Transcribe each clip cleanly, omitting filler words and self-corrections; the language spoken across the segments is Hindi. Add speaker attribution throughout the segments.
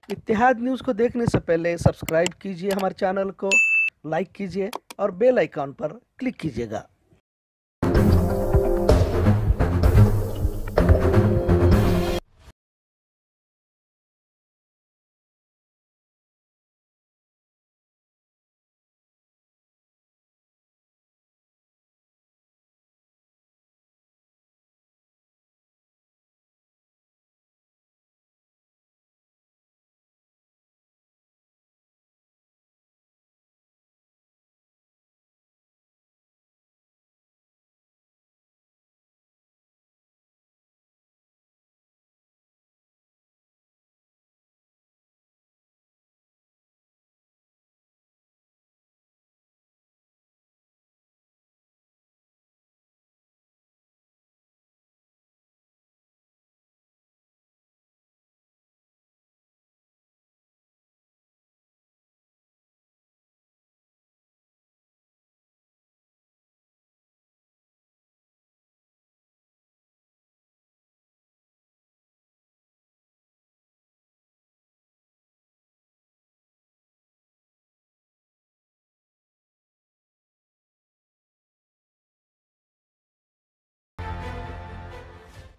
Speaker 1: इत्तेहाद न्यूज़ को देखने से पहले सब्सक्राइब कीजिए हमारे चैनल को, लाइक कीजिए और बेल आइकॉन पर क्लिक कीजिएगा।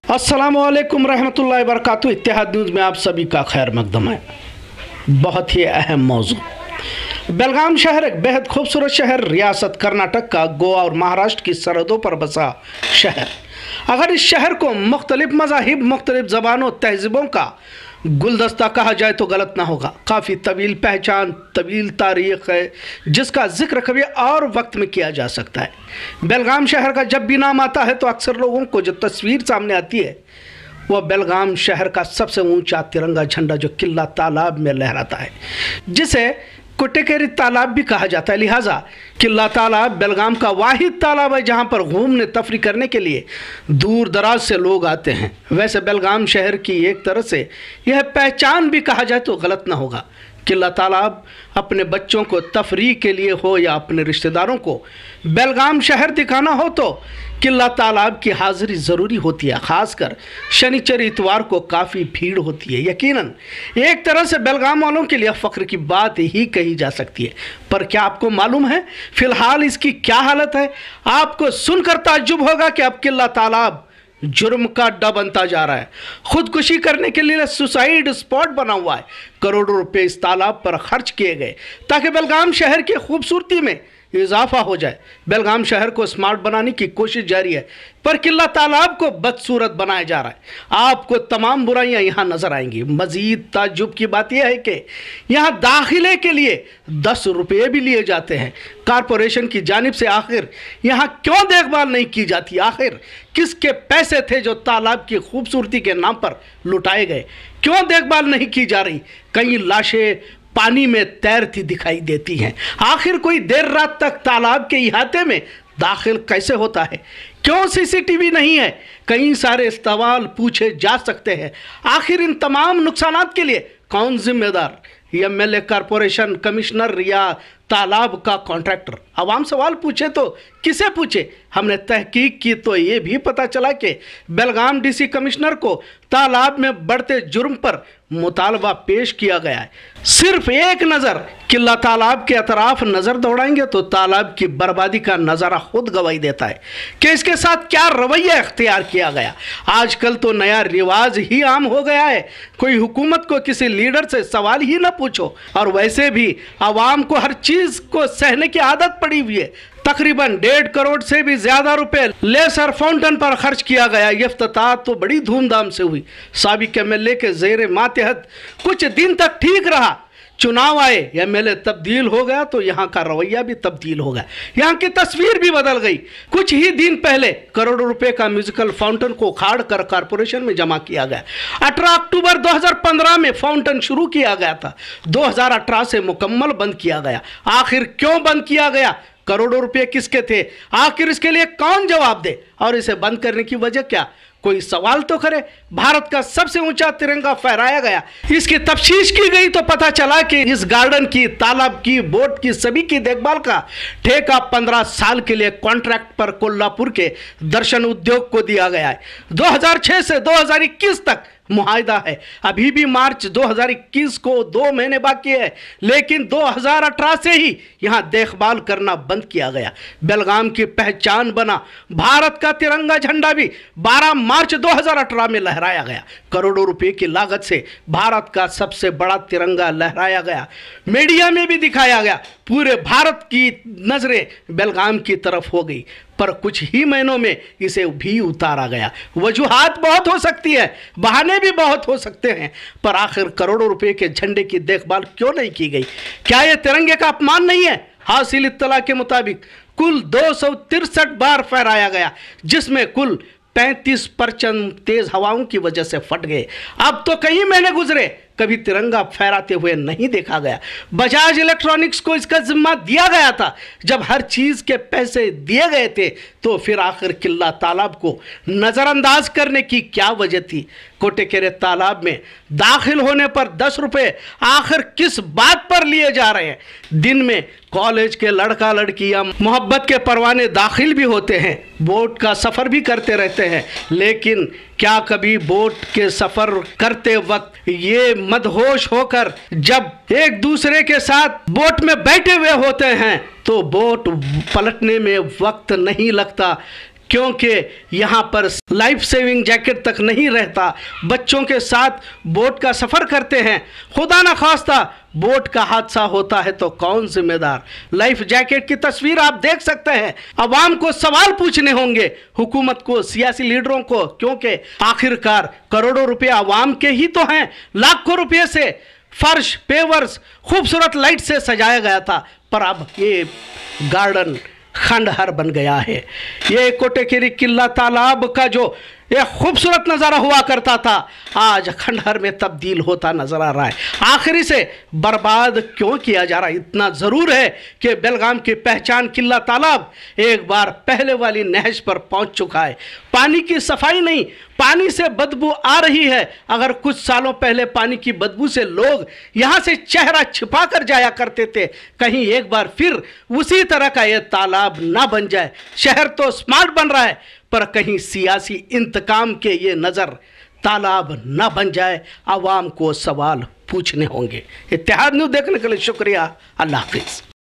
Speaker 1: अस्सलामुअलैकुम रहमतुल्लाहि वबरकातुहू। इत्तेहाद न्यूज़ में आप सभी का खैर मकदम है। बहुत ही अहम मौजू। बेलगाम शहर एक बेहद खूबसूरत शहर, रियासत कर्नाटक का गोवा और महाराष्ट्र की सरहदों पर बसा शहर। अगर इस शहर को मुख्तलिफ मज़ाहिब, मुख्तलिफ ज़बानों, तहज़ीबों का गुलदस्ता कहा जाए तो गलत ना होगा। काफ़ी तवील पहचान, तवील तारीख़ है जिसका जिक्र कभी और वक्त में किया जा सकता है। बेलगाम शहर का जब भी नाम आता है तो अक्सर लोगों को जो तस्वीर सामने आती है वह बेलगाम शहर का सबसे ऊंचा तिरंगा झंडा जो किला तालाब में लहराता है, जिसे कुटेकेरी तालाब भी कहा जाता है। लिहाजा किला तालाब बेलगाम का वाहिद तालाब है जहां पर घूमने तफरी करने के लिए दूर दराज से लोग आते हैं। वैसे बेलगाम शहर की एक तरह से यह पहचान भी कहा जाए तो गलत ना होगा। किला तालाब अपने बच्चों को तफरी के लिए हो या अपने रिश्तेदारों को बेलगाम शहर दिखाना हो तो किला तालाब की हाज़िरी ज़रूरी होती है। ख़ासकर शनिचर इतवार को काफ़ी भीड़ होती है। यकीनन एक तरह से बेलगाम वालों के लिए फ़ख्र की बात ही कही जा सकती है। पर क्या आपको मालूम है फ़िलहाल इसकी क्या हालत है? आपको सुनकर ताज्जुब होगा कि अब किला तालाब जुर्म का अड्डा बनता जा रहा है। खुदकुशी करने के लिए सुसाइड स्पॉट बना हुआ है। करोड़ों रुपए इस तालाब पर खर्च किए गए ताकि बेलगाम शहर की खूबसूरती में इजाफा हो जाए। बेलगाम शहर को स्मार्ट बनाने की कोशिश जारी है, पर किला तालाब को बदसूरत बनाया जा रहा है। आपको तमाम बुराइयां यहाँ नजर आएंगी। मजीद ताज्जुब की बात यह है कि यहाँ दाखिले के लिए 10 रुपये भी लिए जाते हैं। कारपोरेशन की जानिब से आखिर यहाँ क्यों देखभाल नहीं की जाती? आखिर किसके पैसे थे जो तालाब की खूबसूरती के नाम पर लुटाए गए? क्यों देखभाल नहीं की जा रही? कई लाशें पानी में तैरती दिखाई देती हैं। आखिर कोई देर रात तक तालाब के इहाते में दाखिल कैसे होता है? क्यों सीसीटीवी नहीं है? कई सारे सवाल पूछे जा सकते हैं। आखिर इन तमाम नुकसानात के लिए कौन जिम्मेदार? एमएलए, कारपोरेशन, कमिश्नर या तालाब का कॉन्ट्रैक्टर? आवाम सवाल पूछे तो किसे पूछे? हमने तहकीक की तो ये भी पता चला कि बेलगाम डीसी कमिश्नर को तालाब में बढ़ते जुर्म पर मुतालबा पेश किया गया है। सिर्फ एक नज़र किला तालाब के अतराफ नज़र दौड़ाएंगे तो तालाब की बर्बादी का नज़ारा खुद गवाही देता है कि इसके साथ क्या रवैया इख्तियार किया गया। आजकल तो नया रिवाज ही आम हो गया है, कोई हुकूमत को किसी लीडर से सवाल ही ना पूछो। और वैसे भी आवाम को हर चीज़ को सहने की आदत पड़ी हुई है। तकरीबन 1.5 करोड़ से भी ज़्यादा रुपए लेसर फाउंटेन पर खर्च किया गया। ये इफ्तिताह तो बड़ी धूमधाम से हुई। साबिक एमएलए के ज़ेर मातहत कुछ दिन तक ठीक रहा। चुनाव आए, एमएलए तब्दील हो गया तो यहाँ का रवैया भी तब्दील हो गया, यहाँ की तस्वीर भी बदल गई। कुछ ही दिन पहले करोड़ों रुपए का म्यूजिकल फाउंटेन को उखाड़ कर कारपोरेशन में जमा किया गया। 18 अक्टूबर 2015 में फाउंटेन शुरू किया गया था, 2018 से मुकम्मल बंद किया गया। आखिर क्यों बंद किया गया? करोड़ों रुपए किसके थे? आखिर इसके लिए कौन जवाब दे? और इसे बंद करने की वजह क्या? कोई सवाल तो करे। भारत का सबसे ऊंचा तिरंगा फहराया गया, इसकी तफ्तीश की गई तो पता चला कि इस गार्डन की, तालाब की, बोट की, सभी की देखभाल का ठेका 15 साल के लिए कॉन्ट्रैक्ट पर कोल्हापुर के दर्शन उद्योग को दिया गया है। 2006 से 2021 तक मुआहदा है। अभी भी मार्च 2021 को 2 महीने बाकी है, लेकिन 2018 से ही यहाँ देखभाल करना बंद किया गया। बेलगाम की पहचान बना भारत का तिरंगा झंडा भी 12 मार्च 2018 में लहराया गया। करोड़ों रुपए की लागत से भारत का सबसे बड़ा तिरंगा लहराया गया, मीडिया में भी दिखाया गया। पूरे भारत की नजरें बेलगाम की तरफ हो गई, पर कुछ ही महीनों में इसे भी उतारा गया। वजूहात बहुत हो सकती है, बहाने भी बहुत हो सकते हैं, पर आखिर करोड़ों रुपए के झंडे की देखभाल क्यों नहीं की गई? क्या यह तिरंगे का अपमान नहीं है? हासिल इत्तला के मुताबिक कुल 263 बार फहराया गया, जिसमें कुल 35% तेज हवाओं की वजह से फट गए। अब तो कई महीने गुजरे, कभी तिरंगा फहराते हुए नहीं देखा गया। बजाज इलेक्ट्रॉनिक्स को इसका जिम्मा दिया गया था। जब हर चीज के पैसे दिए गए थे तो फिर आखिर किला तालाब को नजरअंदाज करने की क्या वजह थी? कोटेकेरे तालाब में दाखिल होने पर 10 रुपए आखिर किस बात पर लिए जा रहे हैं? दिन में कॉलेज के लड़का लड़कियां मोहब्बत के परवाने दाखिल भी होते हैं, बोट का सफर भी करते रहते हैं, लेकिन क्या कभी बोट के सफर करते वक्त ये मदहोश होकर जब एक दूसरे के साथ बोट में बैठे हुए होते हैं तो बोट पलटने में वक्त नहीं लगता, क्योंकि यहाँ पर लाइफ सेविंग जैकेट तक नहीं रहता। बच्चों के साथ बोट का सफ़र करते हैं, खुदा न खास्ता बोट का हादसा होता है तो कौन जिम्मेदार? लाइफ जैकेट की तस्वीर आप देख सकते हैं। अवाम को सवाल पूछने होंगे, हुकूमत को, सियासी लीडरों को, क्योंकि आखिरकार करोड़ों रुपए अवाम के ही तो हैं। लाखों रुपये से फर्श, पेवर्स, खूबसूरत लाइट से सजाया गया था, पर अब ये गार्डन खंडहर बन गया है। ये कोटेकेरी किला तालाब का जो यह खूबसूरत नज़ारा हुआ करता था, आज खंडहर में तब्दील होता नजर आ रहा है। आखिर इसे बर्बाद क्यों किया जा रहा है? इतना ज़रूर है कि बेलगाम की पहचान किला तालाब एक बार पहले वाली नहज पर पहुंच चुका है। पानी की सफाई नहीं, पानी से बदबू आ रही है। अगर कुछ सालों पहले पानी की बदबू से लोग यहाँ से चेहरा छिपा कर जाया करते थे, कहीं एक बार फिर उसी तरह का यह तालाब ना बन जाए। शहर तो स्मार्ट बन रहा है, पर कहीं सियासी इंतकाम के ये नज़र तालाब ना बन जाए। आवाम को सवाल पूछने होंगे। इत्तेहाद न्यूज़ देखने के लिए शुक्रिया। अल्लाह हाफिज़।